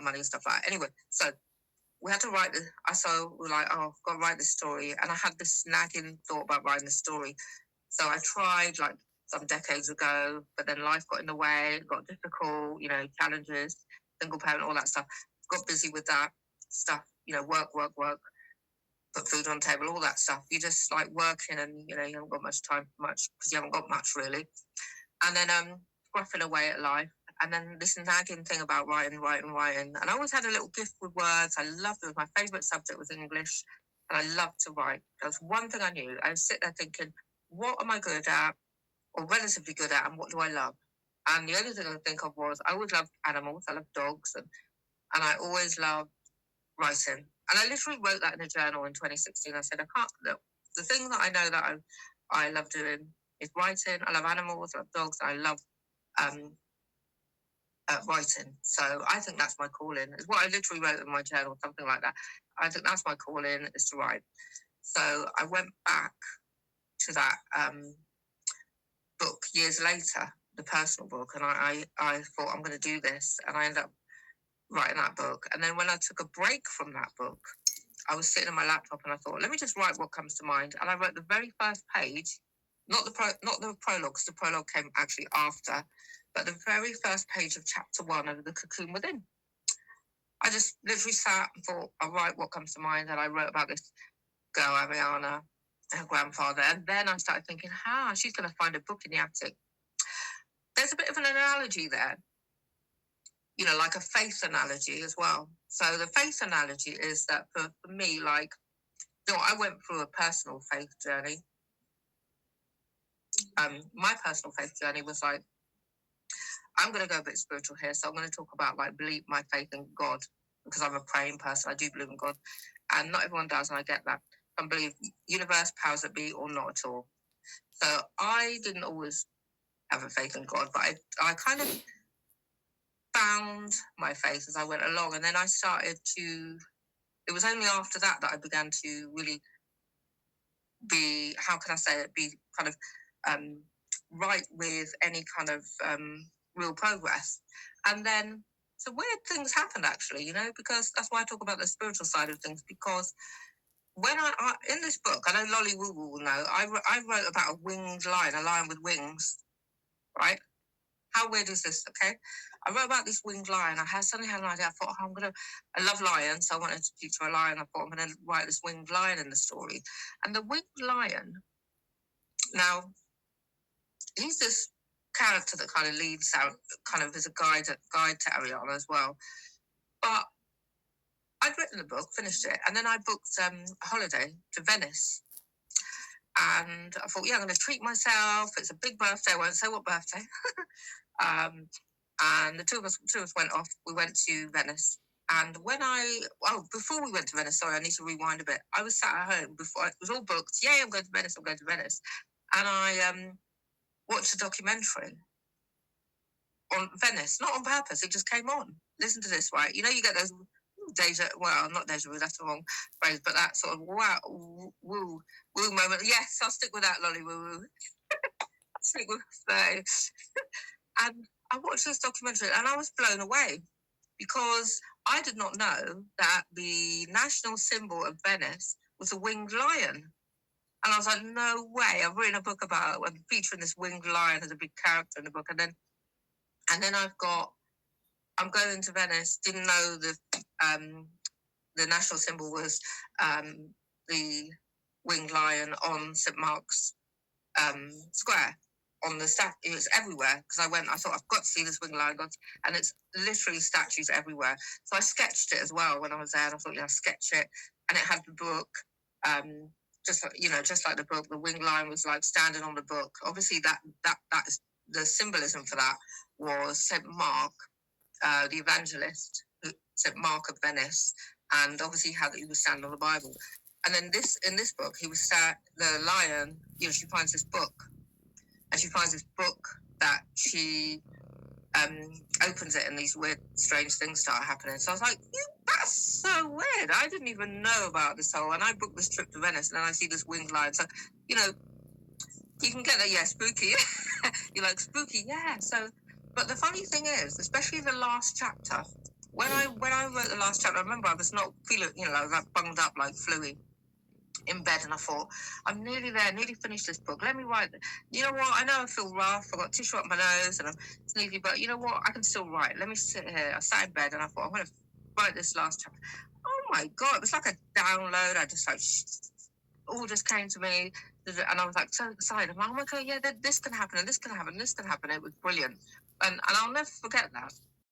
money and stuff like that. Anyway, so we had to write this. So we were like, oh, I've got to write this story. And I had this nagging thought about writing the story. So I tried like some decades ago, but then life got in the way, it got difficult, challenges, single parent, all that stuff. Got busy with that stuff, work, put food on the table, all that stuff. You just like working and, you haven't got much time because you haven't got much really. And then scruffing away at life. And then this nagging thing about writing. And I always had a little gift with words. I loved it. My favourite subject was English. And I loved to write. That was one thing I knew. I would sit there thinking, what am I good at or relatively good at and what do I love? And the only thing I could think of was I always loved animals. I loved dogs. And I always loved writing. And I literally wrote that in a journal in 2016. I said, I can't look. The thing that I know that I love doing is writing. I love animals, I love dogs, I love writing. So I think that's my calling. It's what I literally wrote in my journal, something like that. I think that's my calling, is to write. So I went back to that book years later, the personal book, and I thought I'm going to do this, and I ended up writing that book. And then when I took a break from that book, I was sitting on my laptop and I thought, let me just write what comes to mind. And I wrote the very first page, not the prologue, because the prologue came actually after, but the very first page of chapter 1 of The Cocoon Within. I just literally sat and thought, I'll write what comes to mind. And I wrote about this girl, Ariana, her grandfather. And then I started thinking, she's going to find a book in the attic. There's a bit of an analogy there, like a faith analogy as well. So the faith analogy is that for me, like, I went through a personal faith journey. My personal faith journey was like, I'm going to go a bit spiritual here. So I'm going to talk about like my faith in God, because I'm a praying person. I do believe in God, and not everyone does, and I get that. I believe universe, powers that be, or not at all. So I didn't always have a faith in God, but I kind of found my faith as I went along, and then I started to. It was only after that I began to really be, how can I say it, be kind of right with any kind of real progress. And then so weird things happened actually, because that's why I talk about the spiritual side of things, because when I in this book, I know Lolly Woo Woo will know, I wrote about a winged lion, a lion with wings, right? How weird is this? Okay, I wrote about this winged lion. Suddenly had an idea. I thought, I love lions, so I wanted to feature a lion. I thought, I'm going to write this winged lion in the story. And the winged lion, now, he's this character that kind of leads out, kind of as a guide to Ariana as well. But I'd written the book, finished it, and then I booked a holiday to Venice. And I thought, I'm going to treat myself. It's a big birthday. I won't say what birthday. And the two of us went off. We went to Venice. And before we went to Venice, sorry, I need to rewind a bit. I was sat at home before, it was all booked. Yay, I'm going to Venice. And I watched a documentary on Venice, not on purpose. It just came on. Listen to this, right? You get those not deja vu, that's the wrong phrase, but that sort of woo moment. Yes, I'll stick with that, Lolly Woo Woo. Stick with that. And I watched this documentary and I was blown away, because I did not know that the national symbol of Venice was a winged lion. And I was like, no way. I've written a book about it. I'm featuring this winged lion as a big character in the book. And then I'm going to Venice. Didn't know the national symbol was the winged lion on St. Mark's Square. On the it was everywhere, because I thought, I've got to see this winged lion, and it's literally statues everywhere. So I sketched it as well when I was there, and I thought, I'll sketch it. And it had the book, just like the book, the winged lion was like standing on the book. Obviously, that is the symbolism for that was St. Mark, the evangelist, St. Mark of Venice, and obviously how he was standing on the Bible. And then in this book, he was the lion. She finds this book. And she finds this book that she opens it, and these weird, strange things start happening. So I was like, that's so weird. I didn't even know about this whole, and I booked this trip to Venice, and then I see this winged lion. So, you can get that, spooky. You're like, spooky, yeah. So, but the funny thing is, especially the last chapter, when I wrote the last chapter, I remember I was not feeling, like bunged up like Fluey in bed, and I thought, I'm nearly there, nearly finished this book. Let me write. You know what? I know I feel rough. I got tissue up my nose, and I'm sneaky, but you know what? I can still write. Let me sit here. I sat in bed, and I thought, I'm going to write this last chapter. Oh my god! It was like a download. I just like all just came to me, and I was like so excited. I'm like, oh my god, yeah, this can happen, and this can happen, and this can happen. It was brilliant, and I'll never forget that.